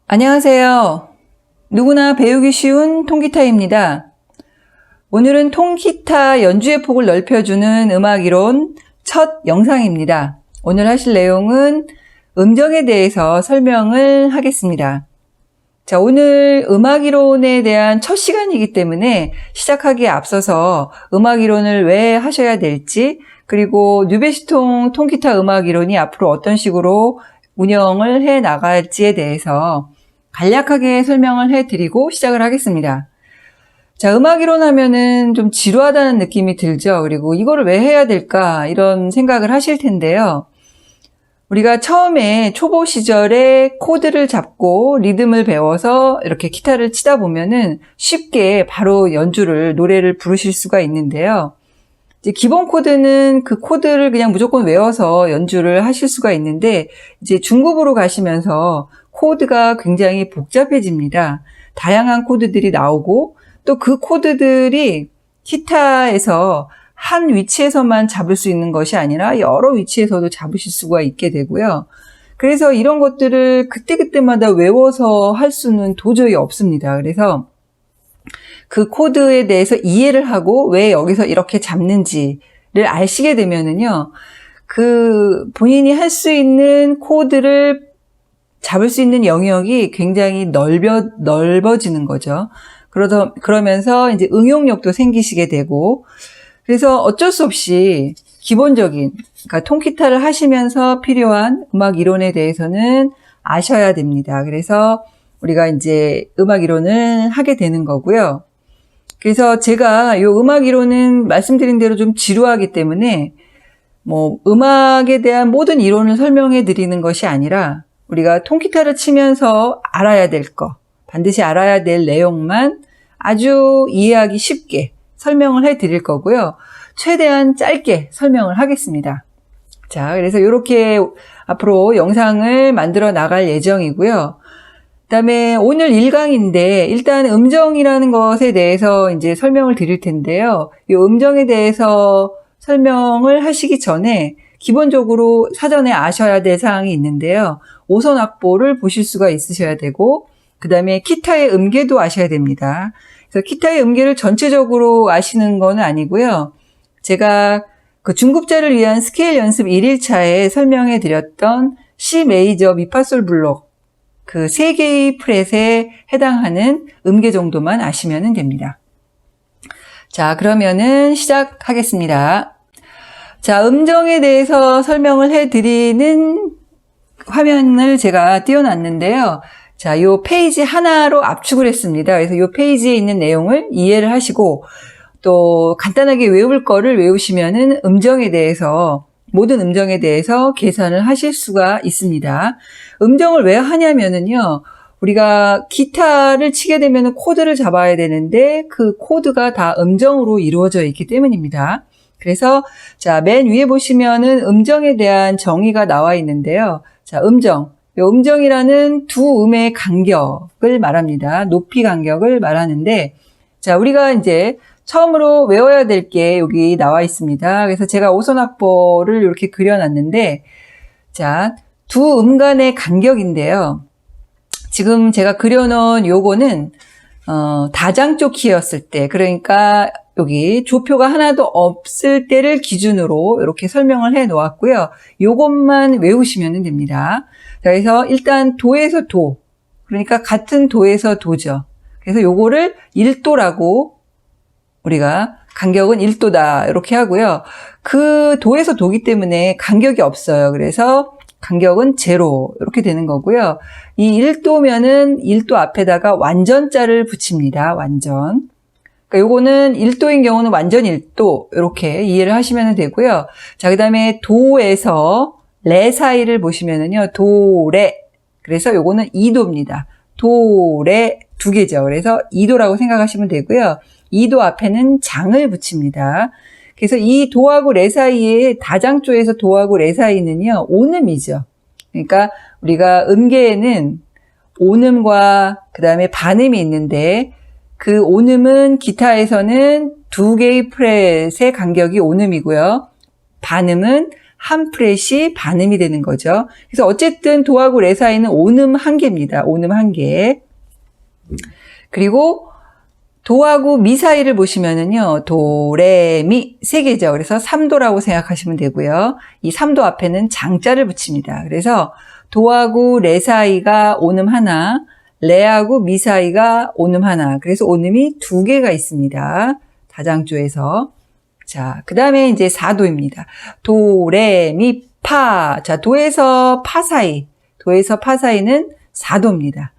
안녕하세요. 누구나 배우기 쉬운 통기타입니다. 오늘은 통기타 연주의 폭을 넓혀주는 음악이론 첫 영상입니다. 오늘 하실 내용은 음정에 대해서 설명을 하겠습니다. 자, 오늘 음악이론에 대한 첫 시간이기 때문에 시작하기에 앞서서 음악이론을 왜 하셔야 될지, 그리고 뉴베시통 통기타 음악이론이 앞으로 어떤 식으로 운영을 해 나갈지에 대해서 간략하게 설명을 해드리고 시작을 하겠습니다. 자, 음악이론 하면은 좀 지루하다는 느낌이 들죠. 그리고 이거를 왜 해야 될까 이런 생각을 하실 텐데요. 우리가 처음에 초보 시절에 코드를 잡고 리듬을 배워서 이렇게 기타를 치다 보면은 쉽게 바로 노래를 부르실 수가 있는데요. 이제 기본 코드는 그 코드를 그냥 무조건 외워서 연주를 하실 수가 있는데, 이제 중급으로 가시면서 코드가 굉장히 복잡해집니다. 다양한 코드들이 나오고, 또 그 코드들이 기타에서 한 위치에서만 잡을 수 있는 것이 아니라 여러 위치에서도 잡으실 수가 있게 되고요. 그래서 이런 것들을 그때그때마다 외워서 할 수는 도저히 없습니다. 그래서 그 코드에 대해서 이해를 하고 왜 여기서 이렇게 잡는지를 아시게 되면은요, 그 본인이 할 수 있는 코드를 잡을 수 있는 영역이 굉장히 넓어지는 거죠. 그러면서 이제 응용력도 생기시게 되고, 그래서 어쩔 수 없이 기본적인, 그러니까 통기타를 하시면서 필요한 음악 이론에 대해서는 아셔야 됩니다. 그래서 우리가 이제 음악 이론을 하게 되는 거고요. 그래서 제가 이 음악 이론은 말씀드린 대로 좀 지루하기 때문에 음악에 대한 모든 이론을 설명해 드리는 것이 아니라 우리가 통기타를 치면서 알아야 될 거, 반드시 알아야 될 내용만 아주 이해하기 쉽게 설명을 해 드릴 거고요. 최대한 짧게 설명을 하겠습니다. 자, 그래서 이렇게 앞으로 영상을 만들어 나갈 예정이고요. 그다음에 오늘 1강인데 일단 음정이라는 것에 대해서 이제 설명을 드릴 텐데요. 이 음정에 대해서 설명을 하시기 전에 기본적으로 사전에 아셔야 될 사항이 있는데요. 오선 악보를 보실 수가 있으셔야 되고, 그다음에 기타의 음계도 아셔야 됩니다. 그래서 기타의 음계를 전체적으로 아시는 건 아니고요. 제가 그 중급자를 위한 스케일 연습 1일차에 설명해 드렸던 C 메이저 미파솔 블록 그 3개의 프렛에 해당하는 음계 정도만 아시면 됩니다. 자, 그러면은 시작하겠습니다. 자, 음정에 대해서 설명을 해드리는 화면을 제가 띄워놨는데요. 자, 요 페이지 하나로 압축을 했습니다. 그래서 요 페이지에 있는 내용을 이해를 하시고, 또 간단하게 외울 거를 외우시면은 모든 음정에 대해서 계산을 하실 수가 있습니다. 음정을 왜 하냐면은요, 우리가 기타를 치게 되면은 코드를 잡아야 되는데 그 코드가 다 음정으로 이루어져 있기 때문입니다. 그래서 자, 맨 위에 보시면은 음정에 대한 정의가 나와 있는데요. 자, 음정이라는 두 음의 간격을 말합니다. 높이 간격을 말하는데, 자, 우리가 이제 처음으로 외워야 될 게 여기 나와 있습니다. 그래서 제가 오선 악보를 이렇게 그려놨는데, 자, 두 음 간의 간격인데요. 지금 제가 그려놓은 요거는 다장조 키였을 때, 그러니까 여기 조표가 하나도 없을 때를 기준으로 이렇게 설명을 해 놓았고요. 요것만 외우시면 됩니다. 자, 그래서 일단 도에서 도, 그러니까 같은 도에서 도죠. 그래서 요거를 1도라고 우리가 간격은 1도다 이렇게 하고요. 그 도에서 도기 때문에 간격이 없어요. 그래서 간격은 0 이렇게 되는 거고요. 이 1도면은 1도 앞에다가 완전자를 붙입니다. 완전. 그러니까 요거는 1도인 경우는 완전 1도 이렇게 이해를 하시면 되고요. 자, 그다음에 도에서 레 사이를 보시면은요. 도, 레. 그래서 요거는 2도입니다. 도, 레 두 개죠. 그래서 2도라고 생각하시면 되고요. 2도 앞에는 장을 붙입니다. 그래서 이 도하고 레 사이에 다장조에서 도하고 레 사이는요. 온음이죠. 그러니까 우리가 음계에는 온음과 그다음에 반음이 있는데 그 온음은 기타에서는 두 개의 프렛의 간격이 온음이고요. 반음은 한 프렛이 반음이 되는 거죠. 그래서 어쨌든 도하고 레 사이는 온음 한 개입니다. 온음 한 개. 그리고 도하고 미 사이를 보시면은요, 도, 레, 미 세 개죠. 그래서 3도라고 생각하시면 되고요. 이 3도 앞에는 장자를 붙입니다. 그래서 도하고 레 사이가 온음 하나, 레하고 미 사이가 온음 하나. 그래서 온음이 두 개가 있습니다. 다장조에서. 자, 그 다음에 이제 4도입니다. 도, 레, 미, 파. 자, 도에서 파 사이는 4도입니다.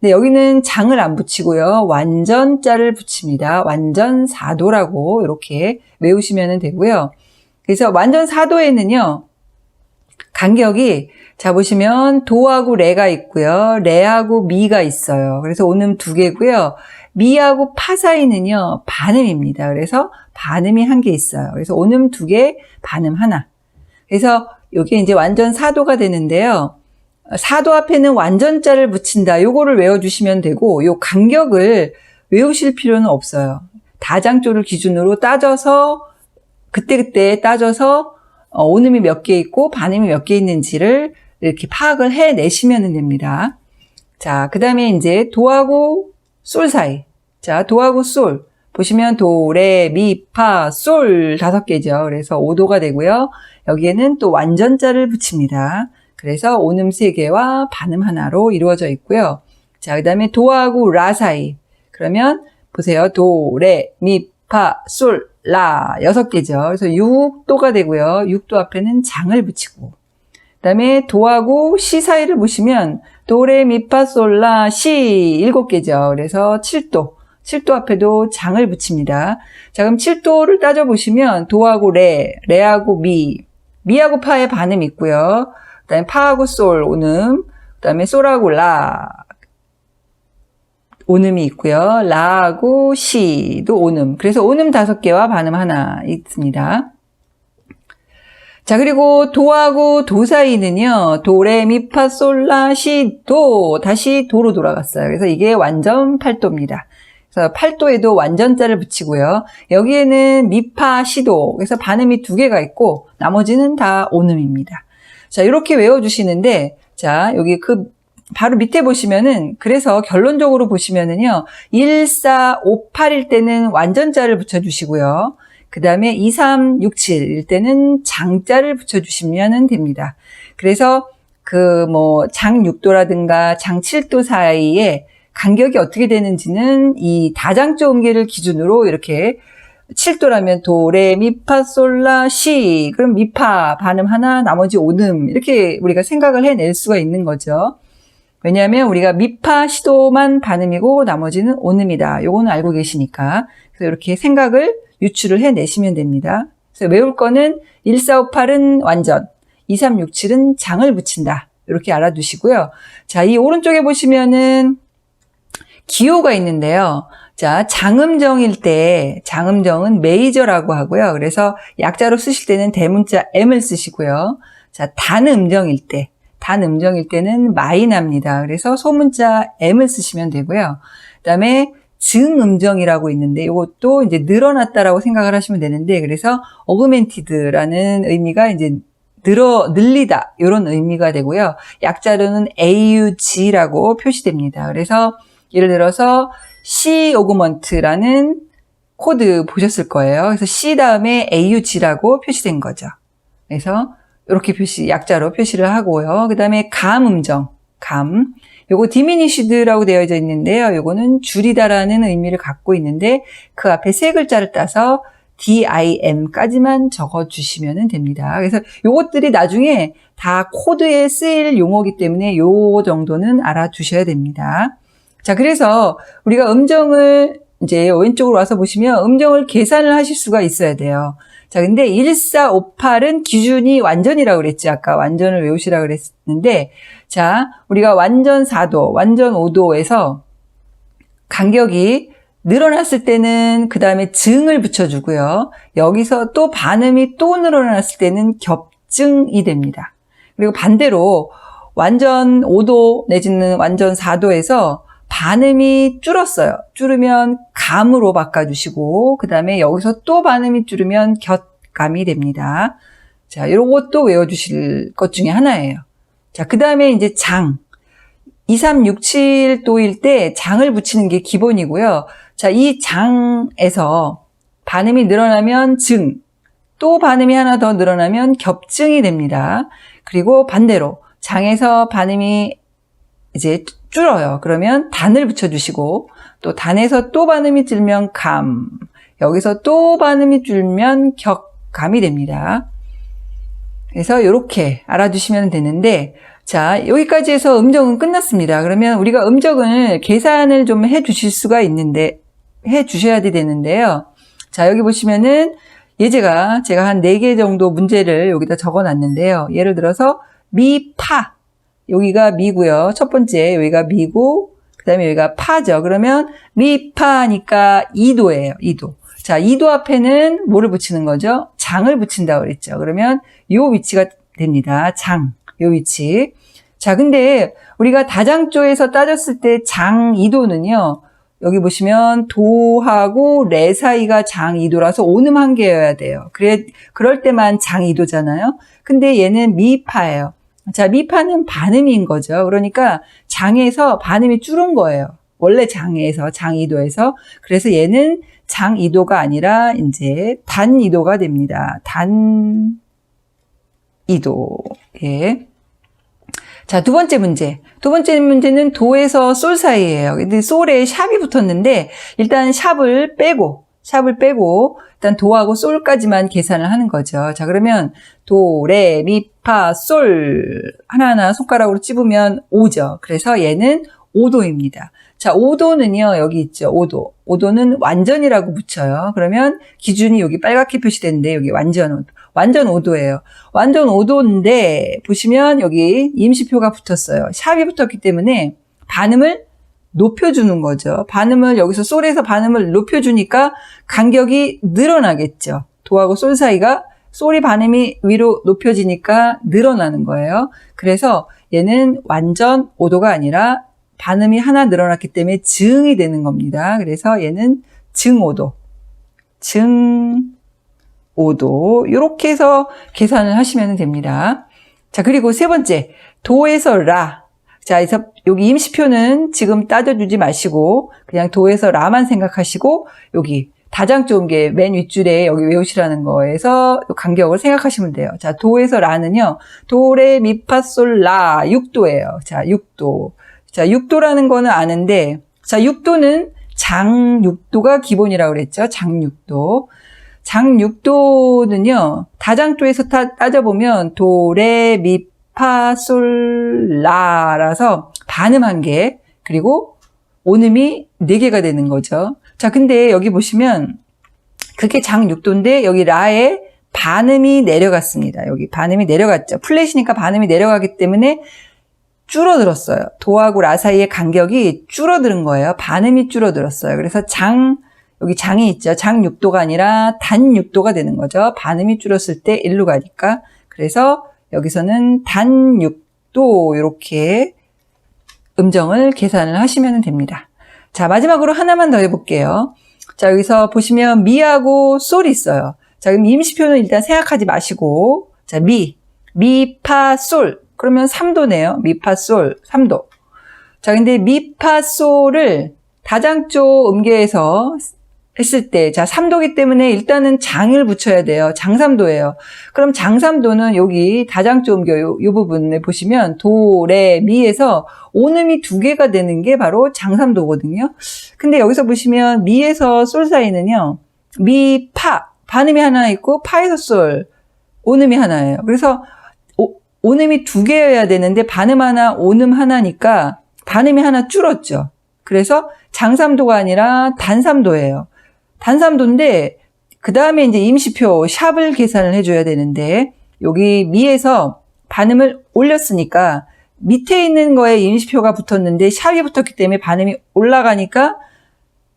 네, 여기는 장을 안 붙이고요. 완전자를 붙입니다. 완전 4도라고 이렇게 외우시면 되고요. 그래서 완전 4도에는요. 간격이 자 보시면 도하고 레가 있고요. 레하고 미가 있어요. 그래서 온음 두 개고요. 미하고 파 사이는요. 반음입니다. 그래서 반음이 한 개 있어요. 그래서 온음 두 개, 반음 하나. 그래서 이게 이제 완전 4도가 되는데요. 4도 앞에는 완전자를 붙인다. 요거를 외워주시면 되고, 요 간격을 외우실 필요는 없어요. 다장조를 기준으로 따져서, 그때그때 따져서, 온음이 몇 개 있고, 반음이 몇 개 있는지를 이렇게 파악을 해내시면 됩니다. 자, 그 다음에 이제 도하고 솔 사이. 자, 도하고 솔. 보시면 도, 레, 미, 파, 솔 5개죠. 그래서 5도가 되고요. 여기에는 또 완전자를 붙입니다. 그래서 온음 3개와 반음 하나로 이루어져 있고요. 자, 그 다음에 도하고 라 사이. 그러면 보세요. 도, 레, 미, 파, 솔, 라 6개죠. 그래서 6도가 되고요. 6도 앞에는 장을 붙이고. 그 다음에 도하고 시 사이를 보시면 도, 레, 미, 파, 솔, 라, 시 7개죠. 그래서 7도. 7도 앞에도 장을 붙입니다. 자, 그럼 7도를 따져보시면 도하고 레, 레하고 미, 미하고 파의 반음이 있고요. 그 다음에 파하고 솔, 온음, 그 다음에 솔하고 라, 온음이 있고요. 라하고 시도 온음. 그래서 온음 5개와 반음 하나 있습니다. 자, 그리고 도하고 도 사이는요, 도, 레, 미, 파, 솔, 라, 시, 도, 다시 도로 돌아갔어요. 그래서 이게 완전 8도입니다. 그래서 8도에도 완전자를 붙이고요. 여기에는 미, 파, 시도. 그래서 반음이 2개가 있고, 나머지는 다 온음입니다. 자, 이렇게 외워주시는데, 자, 여기 바로 밑에 보시면은, 그래서 결론적으로 보시면은요, 1, 4, 5, 8일 때는 완전자를 붙여주시고요. 그 다음에 2, 3, 6, 7일 때는 장자를 붙여주시면 됩니다. 그래서 장 6도라든가 장 7도 사이에 간격이 어떻게 되는지는 이 다장조 음계를 기준으로 이렇게 7도라면 도, 레, 미, 파, 솔, 라, 시. 그럼 미파 반음 하나, 나머지 온음. 이렇게 우리가 생각을 해낼 수가 있는 거죠. 왜냐하면 우리가 미파, 시도만 반음이고 나머지는 온음이다. 요거는 알고 계시니까. 그래서 이렇게 생각을 유추를 해내시면 됩니다. 그래서 외울 거는 1, 4, 5, 8은 완전, 2, 3, 6, 7은 장을 붙인다. 이렇게 알아두시고요. 자, 이 오른쪽에 보시면은 기호가 있는데요. 자, 장음정일 때, 장음정은 메이저라고 하고요. 그래서 약자로 쓰실 때는 대문자 M을 쓰시고요. 자, 단음정일 때는 마이너입니다. 그래서 소문자 M을 쓰시면 되고요. 그 다음에 증음정이라고 있는데 이것도 이제 늘어났다라고 생각을 하시면 되는데 그래서 어그멘티드라는 의미가 이제 늘리다 이런 의미가 되고요. 약자로는 AUG라고 표시됩니다. 그래서 예를 들어서 C 오그먼트라는 코드 보셨을 거예요. 그래서 C 다음에 AUG라고 표시된 거죠. 그래서 이렇게 약자로 표시를 하고요. 그 다음에 감음정, 요거 디미니시드라고 되어져 있는데요. 요거는 줄이다라는 의미를 갖고 있는데 그 앞에 세 글자를 따서 DIM까지만 적어주시면 됩니다. 그래서 요것들이 나중에 다 코드에 쓰일 용어이기 때문에 요 정도는 알아두셔야 됩니다. 자, 그래서 우리가 음정을 이제 왼쪽으로 와서 보시면 음정을 계산을 하실 수가 있어야 돼요. 자, 근데 1, 4, 5, 8은 기준이 완전이라고 그랬지. 아까 완전을 외우시라고 그랬는데, 자, 우리가 완전 4도, 완전 5도에서 간격이 늘어났을 때는 그 다음에 증을 붙여주고요. 여기서 또 반음이 또 늘어났을 때는 겹증이 됩니다. 그리고 반대로 완전 5도 내지는 완전 4도에서 반음이 줄었어요. 줄으면 감으로 바꿔주시고 그 다음에 여기서 또 반음이 줄으면 곁감이 됩니다. 자, 요것도 외워주실 것 중에 하나예요. 자, 그 다음에 이제 장. 2, 3, 6, 7도일 때 장을 붙이는 게 기본이고요. 자, 이 장에서 반음이 늘어나면 증, 또 반음이 하나 더 늘어나면 겹증이 됩니다. 그리고 반대로 장에서 반음이 이제 줄어요. 그러면 단을 붙여주시고, 또 단에서 또 반음이 줄면 감, 여기서 또 반음이 줄면 격감이 됩니다. 그래서 이렇게 알아두시면 되는데, 자, 여기까지 해서 음정은 끝났습니다. 그러면 우리가 음정을 계산을 좀 해 주실 수가 있는데, 해 주셔야 되는데요. 자, 여기 보시면은 제가 한 4개 정도 문제를 여기다 적어 놨는데요. 예를 들어서 미, 파. 여기가 미고요. 첫 번째 여기가 미고, 그 다음에 여기가 파죠. 그러면 미, 파니까 2도예요. 2도. 자, 2도 앞에는 뭐를 붙이는 거죠? 장을 붙인다고 그랬죠. 그러면 요 위치가 됩니다. 장, 요 위치. 자, 근데 우리가 다장조에서 따졌을 때 장 2도는요. 여기 보시면 도하고 레 사이가 장 2도라서 오음 한 개여야 돼요. 그럴 때만 장 2도잖아요. 근데 얘는 미파예요. 자, 미파는 반음인 거죠. 그러니까 장에서 반음이 줄은 거예요. 원래 장에서, 장 2도에서. 그래서 얘는 장 2도가 아니라 이제 단 2도가 됩니다. 단 2도. 예. 자, 두 번째 문제. 두 번째 문제는 도에서 솔 사이예요. 근데 솔에 샵이 붙었는데 일단 샵을 빼고 일단 도하고 솔까지만 계산을 하는 거죠. 자, 그러면 도, 레, 미, 파, 솔 하나하나 손가락으로 찝으면 5죠. 그래서 얘는 5도입니다. 자, 5도는요. 여기 있죠. 5도. 5도는 완전이라고 붙여요. 그러면 기준이 여기 빨갛게 표시되는데 여기 완전 5도예요. 완전 5도인데 보시면 여기 임시표가 붙었어요. 샵이 붙었기 때문에 반음을 높여주는 거죠. 반음을 여기서 솔에서 반음을 높여주니까 간격이 늘어나겠죠. 도하고 솔 사이가 솔이 반음이 위로 높여지니까 늘어나는 거예요. 그래서 얘는 완전 5도가 아니라 반음이 하나 늘어났기 때문에 증이 되는 겁니다. 그래서 얘는 증 5도. 증 5도. 이렇게 해서 계산을 하시면 됩니다. 자, 그리고 세 번째. 도에서 라. 자, 그래서 여기 임시표는 지금 따져주지 마시고 그냥 도에서 라만 생각하시고 여기 다장조 음계 맨 윗줄에 여기 외우시라는 거에서 간격을 생각하시면 돼요. 자, 도에서 라는요. 도, 레, 미, 파, 솔, 라 6도예요. 자, 6도. 자, 6도라는 거는 아는데 자, 6도는 장 6도가 기본이라고 그랬죠. 장 6도. 장 6도는요. 다장조에서 따져보면 도, 레, 미, 파, 솔, 라라서 반음 1개 그리고 온음이 4개가 되는 거죠. 자, 근데 여기 보시면 그게 장 6도인데 여기 라에 반음이 내려갔습니다. 여기 반음이 내려갔죠. 플랫이니까 반음이 내려가기 때문에 줄어들었어요. 도하고 라 사이의 간격이 줄어드는 거예요. 반음이 줄어들었어요. 그래서 여기 장이 있죠. 장 6도가 아니라 단 6도가 되는 거죠. 반음이 줄었을 때 1로 가니까. 그래서 여기서는 단 6도 이렇게 음정을 계산을 하시면 됩니다. 자, 마지막으로 하나만 더 해볼게요. 자, 여기서 보시면 미하고 솔이 있어요. 자, 그럼 임시표는 일단 생각하지 마시고 자, 미, 파, 솔 그러면 3도네요. 미, 파, 솔 3도. 자, 근데 미, 파, 솔을 다장조 음계에서 했을 때, 자, 3도기 때문에 일단은 장을 붙여야 돼요. 장 3도예요. 그럼 장 3도는 여기 다장조 음교 요 부분에 보시면 도, 레, 미에서 온음이 2개가 되는 게 바로 장 3도거든요. 근데 여기서 보시면 미에서 솔 사이는요. 미, 파, 반음이 하나 있고 파에서 솔, 온음이 하나예요. 그래서 온음이 2개여야 되는데 반음 하나, 온음 하나니까 반음이 하나 줄었죠. 그래서 장 3도가 아니라 단 3도예요. 단 3도인데 그 다음에 이제 임시표 샵을 계산을 해줘야 되는데 여기 미에서 반음을 올렸으니까 밑에 있는 거에 임시표가 붙었는데 샵이 붙었기 때문에 반음이 올라가니까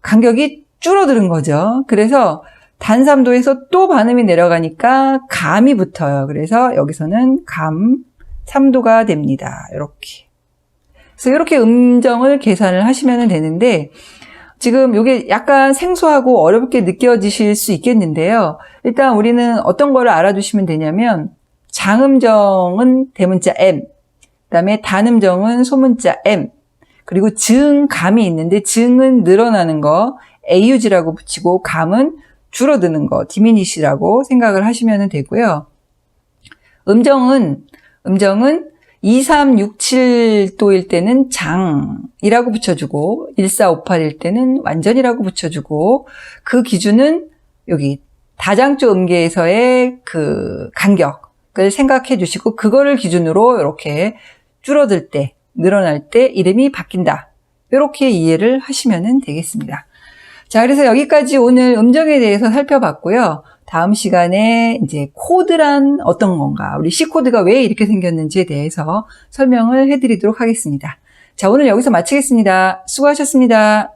간격이 줄어드는 거죠. 그래서 단 3도에서 또 반음이 내려가니까 감이 붙어요. 그래서 여기서는 감 3도가 됩니다. 이렇게. 그래서 이렇게 음정을 계산을 하시면 되는데 지금 이게 약간 생소하고 어렵게 느껴지실 수 있겠는데요. 일단 우리는 어떤 거를 알아두시면 되냐면 장음정은 대문자 M, 그다음에 단음정은 소문자 M, 그리고 증감이 있는데 증은 늘어나는 거 AUG라고 붙이고 감은 줄어드는 거 디미니시라고 생각을 하시면 되고요. 음정은 2367도일 때는 장이라고 붙여주고 1458일 때는 완전이라고 붙여주고 그 기준은 여기 다장조 음계에서의 그 간격을 생각해 주시고 그거를 기준으로 이렇게 줄어들 때, 늘어날 때 이름이 바뀐다. 이렇게 이해를 하시면 되겠습니다. 자, 그래서 여기까지 오늘 음정에 대해서 살펴봤고요. 다음 시간에 이제 코드란 어떤 건가, 우리 C코드가 왜 이렇게 생겼는지에 대해서 설명을 해드리도록 하겠습니다. 자, 오늘 여기서 마치겠습니다. 수고하셨습니다.